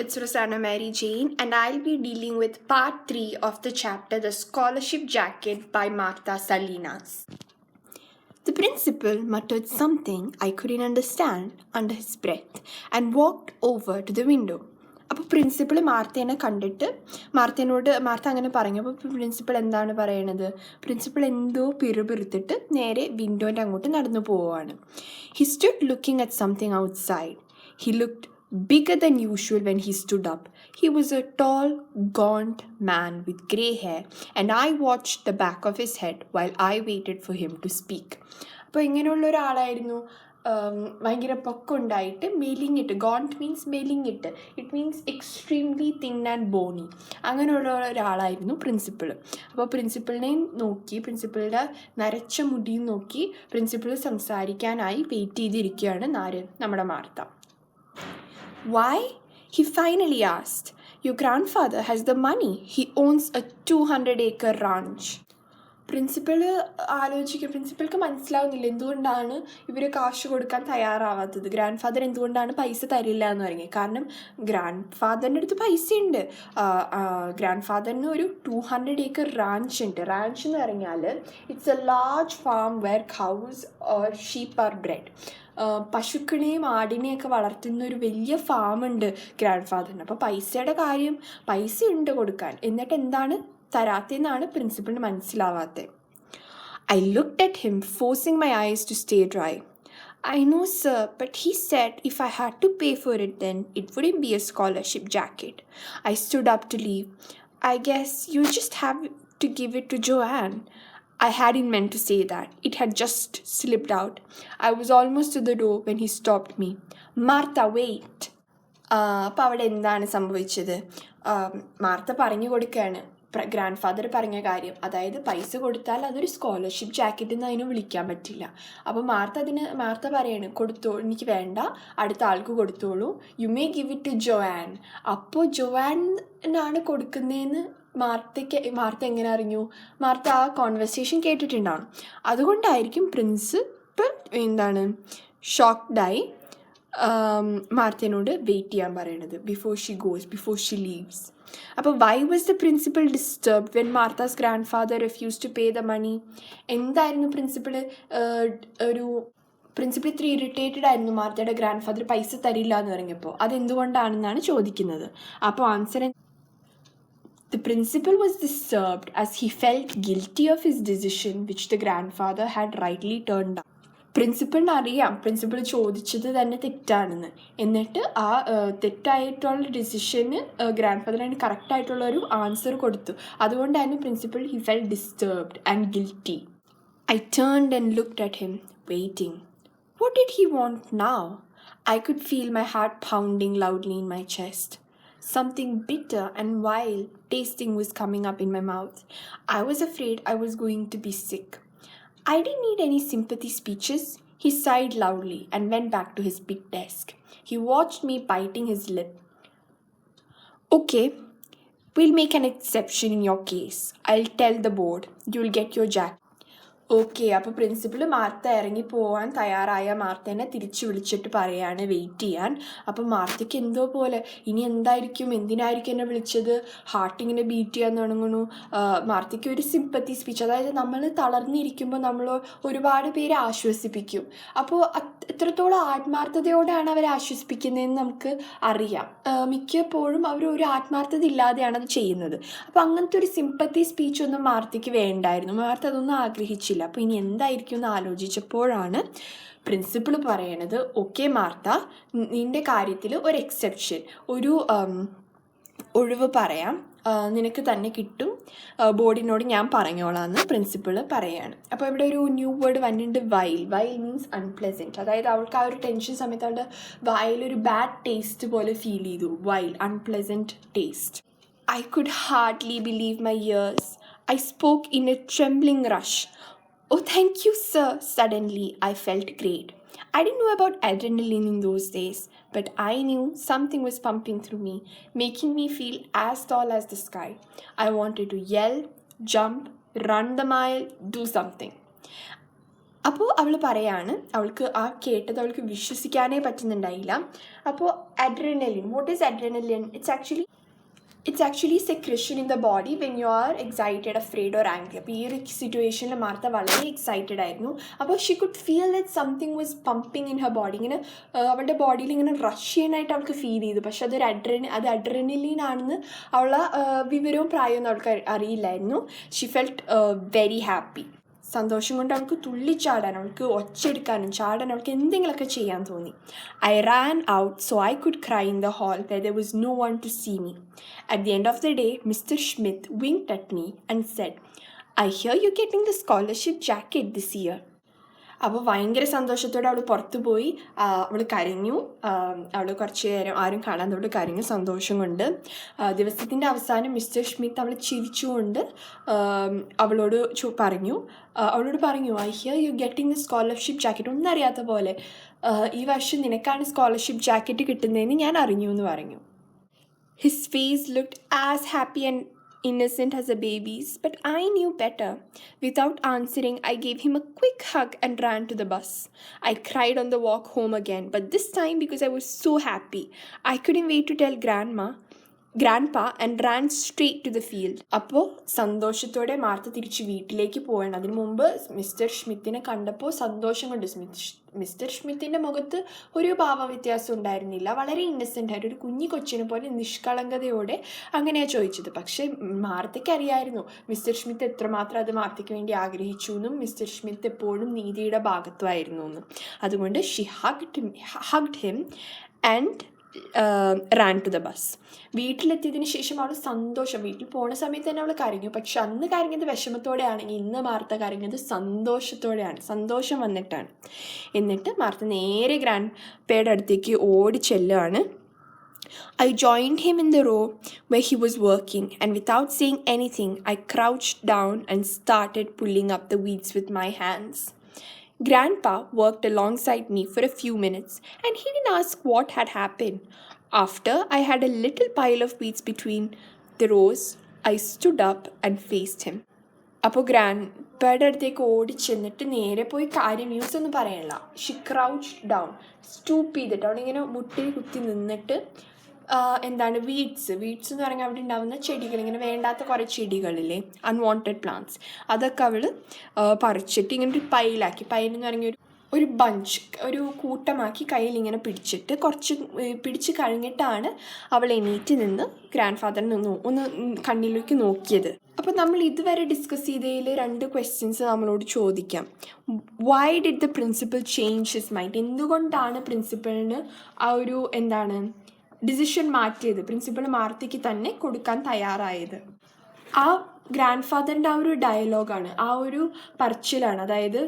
it's Rosanna Mary Jane, and I'll be dealing with part 3 of the chapter The Scholarship Jacket by Martha Salinas. The principal muttered something I couldn't understand under his breath and walked over to the window. അപ്പോൾ principal മാർത്തേനെ കണ്ടിട്ട് Martha അങ്ങനെ പറഞ്ഞു. അപ്പോൾ principal എന്താണ് പറയണത്? Principal എന്തോ പിറുപിറുത്തിട്ട് നേരെ വിൻഡോൻ്റെ അങ്ങോട്ട് നടന്നു പോവുകയാണ്. He stood looking at something outside. He looked bigger than usual when he stood up. He was a tall, gaunt man with grey hair, and I watched the back of his head while I waited for him to speak. അപ്പോൾ ഇങ്ങനെയുള്ള ഒരാളായിരുന്നു. ഭയങ്കര പൊക്കമുണ്ടായിട്ട് മെലിഞ്ഞിട്ട്. Gaunt means മെലിഞ്ഞിട്ട്. It means extremely thin and bony. അങ്ങനെയുള്ള ഒരാളായിരുന്നു principle. അപ്പോൾ പ്രിൻസിപ്പിളിനെയും നോക്കി, പ്രിൻസിപ്പിളുടെ നരച്ച മുടിയും നോക്കി പ്രിൻസിപ്പിൾ സംസാരിക്കാനായി വെയിറ്റ് ചെയ്തിരിക്കുകയാണ് നമ്മുടെ Martha. Why? He finally asked. Your grandfather has the money. He owns a 200-acre ranch. പ്രിൻസിപ്പൾക്ക് മനസ്സിലാവുന്നില്ല എന്തുകൊണ്ടാണ് ഇവർ കാശ് കൊടുക്കാൻ തയ്യാറാവാത്തത്. ഗ്രാൻഡ് ഫാദർ എന്തുകൊണ്ടാണ് പൈസ തരില്ല എന്ന് പറഞ്ഞത്. കാരണം ഗ്രാൻഡ് ഫാദറിൻ്റെ അടുത്ത് പൈസ ഉണ്ട്. ഗ്രാൻഡ് ഫാദറിന് ഒരു 200-acre റാഞ്ച് ഉണ്ട്. റാഞ്ച് എന്ന് പറഞ്ഞാൽ it's a large farm where cows or sheep are bred. പശുക്കളെയും ആടിനെയൊക്കെ വളർത്തുന്ന ഒരു വലിയ ഫാമുണ്ട് ഗ്രാൻഡ് ഫാദറിന്. അപ്പോൾ പൈസ ഉണ്ട് കൊടുക്കാൻ. എന്നിട്ട് എന്താണ് തരാത്തെന്നാണ് പ്രിൻസിപ്പളിന് മനസ്സിലാവാത്തത്. I looked at him, forcing my eyes to stay dry. I know, sir, but he said if I had to pay for it, then it wouldn't be a scholarship jacket. I stood up to leave. I guess you just have to give it to Joanne. I hadn't meant to say that. It had just slipped out. I was almost to the door when he stopped me. Martha, wait. അപ്പോൾ അവിടെ എന്താണ് സംഭവിച്ചത്? Martha പറഞ്ഞു കൊടുക്കുകയാണ് grand father പറഞ്ഞ കാര്യം. അതായത് പൈസ കൊടുത്താൽ അതൊരു സ്കോളർഷിപ്പ് ജാക്കറ്റ് എന്ന് അതിനെ വിളിക്കാൻ പറ്റില്ല. അപ്പോൾ മാർത്ത പറയാണ് കൊടുത്തോ, എനിക്ക് വേണ്ട, അടുത്ത ആൾക്ക് കൊടുത്തോളൂ. You may give it to Joan. അപ്പോൾ ജോആനാണ് കൊടുക്കുന്നതെന്ന് മാർത്ത എങ്ങനെ അറിഞ്ഞു? മാർത്ത ആ കോൺവെർസേഷൻ കേട്ടിട്ടുണ്ടാവും. അതുകൊണ്ടായിരിക്കും പ്രിൻസിപ്പൽ ഷോക്ക്ഡായി മാർത്തനോട് വെയിറ്റ് ചെയ്യാൻ പറയണത് ബിഫോർ ഷി ലീവ്സ്. അപ്പോൾ why was the principal disturbed when Martha's grandfather refuse to pay the money? എന്തായിരുന്നു പ്രിൻസിപ്പൾ ഇത്ര ഇറിറ്റേറ്റഡ് ആയിരുന്നു മാർത്തയുടെ ഗ്രാൻഡ് ഫാദർ പൈസ തരില്ല എന്ന് പറഞ്ഞപ്പോൾ? അതെന്തുകൊണ്ടാണെന്നാണ് ചോദിക്കുന്നത്. അപ്പോൾ answer, the principal was disturbed as he felt guilty of his decision which the grandfather had rightly turned down. പ്രിൻസിപ്പളിന് അറിയാം പ്രിൻസിപ്പൾ ചോദിച്ചത് തന്നെ തെറ്റാണെന്ന്. എന്നിട്ട് ആ തെറ്റായിട്ടുള്ള ഡിസിഷന് ഗ്രാൻഡ് ഫാദർ അതിന് കറക്റ്റായിട്ടുള്ള ഒരു ആൻസർ കൊടുത്തു. അതുകൊണ്ടായിരുന്നു principal he felt disturbed and guilty. I turned and looked at him, waiting. What did he want now? I could feel my heart pounding loudly in my chest. Something bitter and vile tasting was coming up in my mouth. I was afraid I was going to be sick. I didn't need any sympathy speeches. He sighed loudly and went back to his big desk. He watched me biting his lip. Okay, we'll make an exception in your case. I'll tell the board. You'll get your jacket. Okay, അപ്പോൾ principal Martha ഇറങ്ങി പോകാൻ തയ്യാറായ മാർത്തേനെ തിരിച്ചു വിളിച്ചിട്ട് പറയാണ് wait ചെയ്യാൻ. അപ്പം മാർത്തയ്ക്ക് എന്തോ പോലെ, ഇനി എന്തിനായിരിക്കും എന്നെ വിളിച്ചത്? ഹാർട്ടിങ്ങനെ ബീറ്റ് ചെയ്യാൻ തുടങ്ങണു. മാർത്തയ്ക്ക് ഒരു സിമ്പത്തി സ്പീച്ച്, അതായത് നമ്മൾ തളർന്നിരിക്കുമ്പോൾ നമ്മൾ ഒരുപാട് പേരെ ആശ്വസിപ്പിക്കും. അപ്പോൾ എത്രത്തോളം ആത്മാർത്ഥതയോടെയാണ് അവർ ആശ്വസിപ്പിക്കുന്നതെന്ന് നമുക്ക് അറിയാം. മിക്കപ്പോഴും അവർ ഒരു ആത്മാർത്ഥത ഇല്ലാതെയാണ് അത് ചെയ്യുന്നത്. അപ്പോൾ അങ്ങനത്തെ ഒരു സിമ്പത്തി സ്പീച്ച് ഒന്നും മാർത്തയ്ക്ക് വേണ്ടായിരുന്നു. മാർത്ത അതൊന്നും ആഗ്രഹിച്ചില്ല. അപ്പോൾ ഇനി എന്തായിരിക്കും എന്ന് ആലോചിച്ചപ്പോഴാണ് പ്രിൻസിപ്പിൾ പറയണത്, ഓക്കെ മാർത്ത, നിൻ്റെ കാര്യത്തിൽ ഒരു എക്സെപ്ഷൻ, ഒരു ഒഴിവ് പറയാം, നിനക്ക് തന്നെ കിട്ടും, ബോർഡിനോട് ഞാൻ പറഞ്ഞോളാമെന്ന് പ്രിൻസിപ്പിൾ പറയാണ്. അപ്പോൾ ഇവിടെ ഒരു ന്യൂ വേർഡ് വന്നിട്ടുണ്ട്, വൈൽ മീൻസ് അൺപ്ലസൻറ്റ്. അതായത് അവൾക്ക് ആ ഒരു ടെൻഷൻ സമയത്ത് അവളുടെ വായിലൊരു ബാഡ് ടേസ്റ്റ് പോലെ ഫീൽ ചെയ്തു. While, unpleasant taste. I could hardly believe my ears. I spoke in a trembling rush. Oh, thank you, sir. Suddenly, I felt great. I didn't know about adrenaline in those days, but I knew something was pumping through me, making me feel as tall as the sky. I wanted to yell, jump, run the mile, do something. അപ്പോൾ അവൾ പറയാണ്, അവൾക്ക് ആ കേട്ടത് അവൾക്ക് വിശ്വസിക്കാനേ പറ്റുന്നുണ്ടായില്ല. അപ്പോൾ adrenaline, what is adrenaline? It's actually secretion in the body when you are excited, afraid or angry. അപ്പോൾ ഈ ഒരു സിറ്റുവേഷനിൽ മാർത്ത വളരെ എക്സൈറ്റഡ് ആയിരുന്നു. അപ്പോൾ she could feel that something was pumping in her body. ഇങ്ങനെ അവളുടെ ബോഡിയിൽ ഇങ്ങനെ റഷ് ചെയ്യാനായിട്ട് അവൾക്ക് ഫീൽ ചെയ്തു. പക്ഷെ അത് അഡ്രിനലിൻ ആണെന്ന് അവളെ വിവരവും പ്രായമൊന്നും അവൾക്ക് അറിയില്ലായിരുന്നു. She felt very happy. സന്തോഷം കൊണ്ട് അവൾക്ക് തുള്ളിച്ചാടാൻ, അവൾക്ക് ഒച്ചെടുക്കാനും ചാടാൻ, അവൾക്ക് എന്തെങ്കിലുമൊക്കെ ചെയ്യാൻ തോന്നി. I ran out so I could cry in the hall where there was no one to see me. At the end of the day, Mr. Schmidt winked at me and said, I hear you're getting the scholarship jacket this year. അപ്പോൾ ഭയങ്കര സന്തോഷത്തോടെ അവൾ പുറത്തു പോയി. അവൾ കരഞ്ഞു. അവൾ കുറച്ച് നേരം ആരും കാണാതെ കരഞ്ഞു സന്തോഷം കൊണ്ട്. ദിവസത്തിൻ്റെ അവസാനം മിസ്റ്റർ ഷ്മിത്ത് അവൾ ചിരിച്ചുകൊണ്ട് അവളോട് പറഞ്ഞു, I here you getting the scholarship jacket. ഒന്നും അറിയാത്ത പോലെ, ഈ വർഷം നിനക്കാണ് സ്കോളർഷിപ്പ് ജാക്കറ്റ് കിട്ടുന്നതെന്ന് ഞാൻ അറിഞ്ഞു എന്ന് പറഞ്ഞു. His face looked as happy and innocent as a baby's, but I knew better. Without answering, I gave him a quick hug and ran to the bus. I cried on the walk home again, but this time because I was so happy. I couldn't wait to tell Grandpa and ran straight to the field. അപ്പോൾ സന്തോഷത്തോടെ Martha തിരിച്ച് വീട്ടിലേക്ക് പോവാണ്. അതിനു മുമ്പ് mister ഷ്മിത്തിനെ കണ്ടപ്പോൾ സന്തോഷം കൊണ്ട് മിസ്റ്റർ ഷ്മിത്തിൻ്റെ മുഖത്ത് ഒരു ഭാവവ്യത്യാസം ഉണ്ടായിരുന്നില്ല. വളരെ ഇന്നസെൻ്റ് ആയിട്ട് ഒരു കുഞ്ഞു കൊച്ചിനെ പോലെ നിഷ്കളങ്കതയോടെ അങ്ങനെയാണ് ചോദിച്ചത്. പക്ഷേ മാർത്തയ്ക്ക് അറിയായിരുന്നു മിസ്റ്റർ ഷ്മിത്ത് എത്രമാത്രം അത് മാർത്തയ്ക്ക് വേണ്ടി ആഗ്രഹിച്ചു എന്നും മിസ്റ്റർ ഷ്മിത്ത് എപ്പോഴും നീതിയുടെ ഭാഗത്തുമായിരുന്നു എന്നും. അതുകൊണ്ട് she hugged him and ran to the bus. വീട്ടിലെത്തിയതിന് ശേഷം അവൾ വീട്ടിൽ പോണ സമയത്ത് തന്നെ അവൾ കരഞ്ഞു. പക്ഷെ അന്ന് കരഞ്ഞത് വിഷമത്തോടെയാണെങ്കിൽ ഇന്ന് മാർത്ത കരഞ്ഞത് സന്തോഷത്തോടെയാണ്. സന്തോഷം വന്നിട്ടാണ്. എന്നിട്ട് മാർത്ത നേരെ ഗ്രാൻഡ് പേയുടെ അടുത്തേക്ക് ഓടി ചെല്ലുകയാണ്. I joined him in the row where he was working, and without saying anything, I crouched down and started pulling up the weeds with my hands. Grandpa worked alongside me for a few minutes, and he didn't ask what had happened. After I had a little pile of weeds between the rows, I stood up and faced him. അപ്പോൾ ഗ്രാൻഡ്പയുടെ അടുത്തേക്ക് ഓടിച്ചെന്നിട്ട് നേരെ പോയി കാര്യം news ഒന്നും പറയണില്ല. Xi crouch down, stoop ചെയ്തിട്ട് അവളിങ്ങനെ മുട്ടിൽ കുത്തി നിന്നിട്ട് വീഡ്സ് എന്ന് പറഞ്ഞാൽ അവിടെ ഉണ്ടാകുന്ന ചെടികൾ, ഇങ്ങനെ വേണ്ടാത്ത കുറേ ചെടികളില്ലേ, അൺവാണ്ടഡ് പ്ലാന്റ്സ്, അതൊക്കെ അവൾ പറിച്ചിട്ട് ഇങ്ങനെ ഒരു പൈലെന്ന് പറഞ്ഞ ഒരു ബഞ്ച്, ഒരു കൂട്ടമാക്കി കയ്യിൽ ഇങ്ങനെ പിടിച്ച് കഴിഞ്ഞിട്ടാണ് അവൾ എണീറ്റ് നിന്ന് ഗ്രാൻഡ് ഫാദറിനെ ഒന്ന് കണ്ണിലേക്ക് നോക്കിയത്. അപ്പോൾ നമ്മൾ ഇതുവരെ ഡിസ്കസ് ചെയ്തതിൽ 2 ക്വസ്റ്റ്യൻസ് നമ്മളോട് ചോദിക്കാം. Why did the principal change his mind? എന്തുകൊണ്ടാണ് പ്രിൻസിപ്പളിന് ആ ഒരു ഡിസിഷൻ മാറ്റിയത്, പ്രിൻസിപ്പൾ മാർത്തയ്ക്ക് തന്നെ കൊടുക്കാൻ തയ്യാറായത്? ആ ഗ്രാൻഡ് ഫാദറിൻ്റെ ആ ഒരു ഡയലോഗാണ്, ആ ഒരു പറച്ചിലാണ്. അതായത്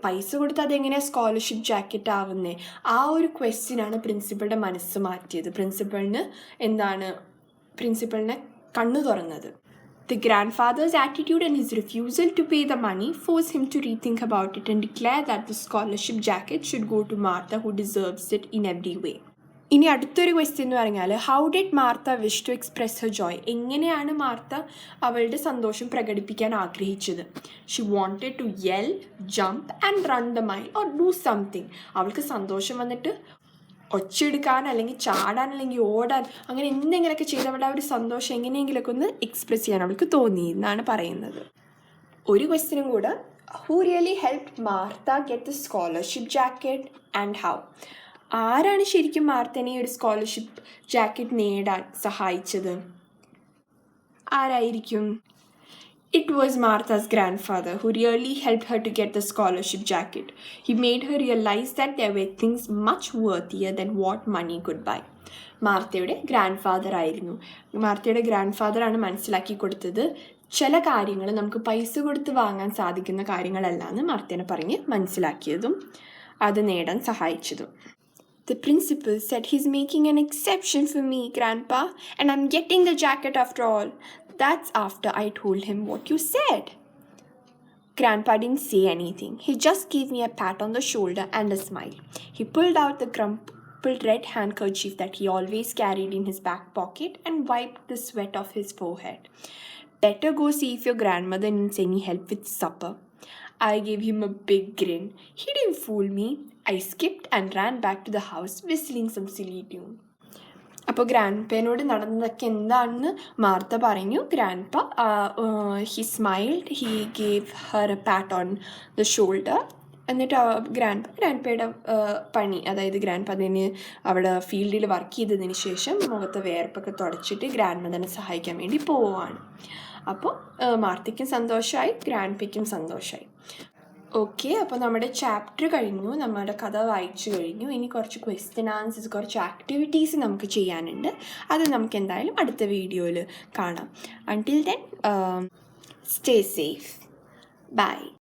പൈസ കൊടുത്ത് അതെങ്ങനെയാണ് സ്കോളർഷിപ്പ് ജാക്കറ്റ് ആവുന്നത്, ആ ഒരു ക്വസ്റ്റ്യനാണ് പ്രിൻസിപ്പളുടെ മനസ്സ് മാറ്റിയത്, പ്രിൻസിപ്പളിനെ കണ്ണു തുറന്നത്. The grandfather's attitude and his refusal to pay the money forced him to rethink about it and declare that the scholarship jacket should go to Martha, who deserves it in every way. ഇനി അടുത്തൊരു question എന്ന് പറഞ്ഞാൽ, how did Martha wish to express her joy? എങ്ങനെയാണ് മാർത്ത അവളുടെ സന്തോഷം പ്രകടിപ്പിക്കാൻ ആഗ്രഹിച്ചത്? She wanted to yell, jump and run the mile or do something. അവൾക്ക് സന്തോഷം വന്നിട്ട് ഒച്ചെടുക്കാൻ, അല്ലെങ്കിൽ ചാടാൻ, അല്ലെങ്കിൽ ഓടാൻ, അങ്ങനെ എന്തെങ്കിലുമൊക്കെ ചെയ്ത് അവളുടെ ആ ഒരു സന്തോഷം എങ്ങനെയെങ്കിലുമൊക്കെ ഒന്ന് എക്സ്പ്രസ് ചെയ്യാൻ അവൾക്ക് തോന്നി എന്നാണ് പറയുന്നത്. ഒരു ക്വസ്റ്റ്യനും കൂടെ, who really helped Martha get the scholarship jacket and how? ആരാണ് ശരിക്കും മാർത്തനെ ഒരു സ്കോളർഷിപ്പ് ജാക്കറ്റ് നേടാൻ സഹായിച്ചത്? ആരായിരിക്കും? It was Martha's grandfather who really helped her to get the scholarship jacket. He made her realize that there were things much worthier than what money could buy. മാർത്തയുടെ grand ഫാദറാണ് മനസ്സിലാക്കി കൊടുത്തത്, ചില കാര്യങ്ങൾ നമുക്ക് പൈസ കൊടുത്ത് വാങ്ങാൻ സാധിക്കുന്ന കാര്യങ്ങളല്ല എന്ന് മാർത്തനെ പറഞ്ഞ് മനസ്സിലാക്കിയതും അത് നേടാൻ സഹായിച്ചതും. The principal said he's making an exception for me, Grandpa, and I'm getting the jacket after all. That's after I told him what you said. Grandpa didn't say anything. He just gave me a pat on the shoulder and a smile. He pulled out the crumpled red handkerchief that he always carried in his back pocket and wiped the sweat off his forehead. Better go see if your grandmother needs any help with supper. I gave him a big grin. He didn't fool me. I skipped and ran back to the house, whistling some silly tune. അപ്പോൾ grand പേനോട് നടന്നതൊക്കെ എന്താണെന്ന് Martha പറഞ്ഞു. Grand പ he smiled, he gave Har A PAT on the shoulder. എന്നിട്ട് grand പേയുടെ പണി, അതായത് grand പതിന് അവിടെ ഫീൽഡിൽ work ചെയ്തതിന് ശേഷം മുഖത്തെ വേർപ്പൊക്കെ തുടച്ചിട്ട് ഗ്രാൻഡ് മദറിനെ സഹായിക്കാൻ വേണ്ടി പോവുകയാണ്. അപ്പോൾ മാർത്തയ്ക്കും സന്തോഷമായി, ഗ്രാൻഡ് പേയ്ക്കും സന്തോഷമായി. ഓക്കെ, അപ്പോൾ നമ്മുടെ ചാപ്റ്റർ കഴിഞ്ഞു, നമ്മുടെ കഥ വായിച്ചു കഴിഞ്ഞു. ഇനി കുറച്ച് ക്വസ്റ്റ്യൻ ആൻസേഴ്സ്, കുറച്ച് ആക്ടിവിറ്റീസ് നമുക്ക് ചെയ്യാനുണ്ട്. അത് നമുക്ക് എന്തായാലും അടുത്ത വീഡിയോയിൽ കാണാം. Until then stay safe. By.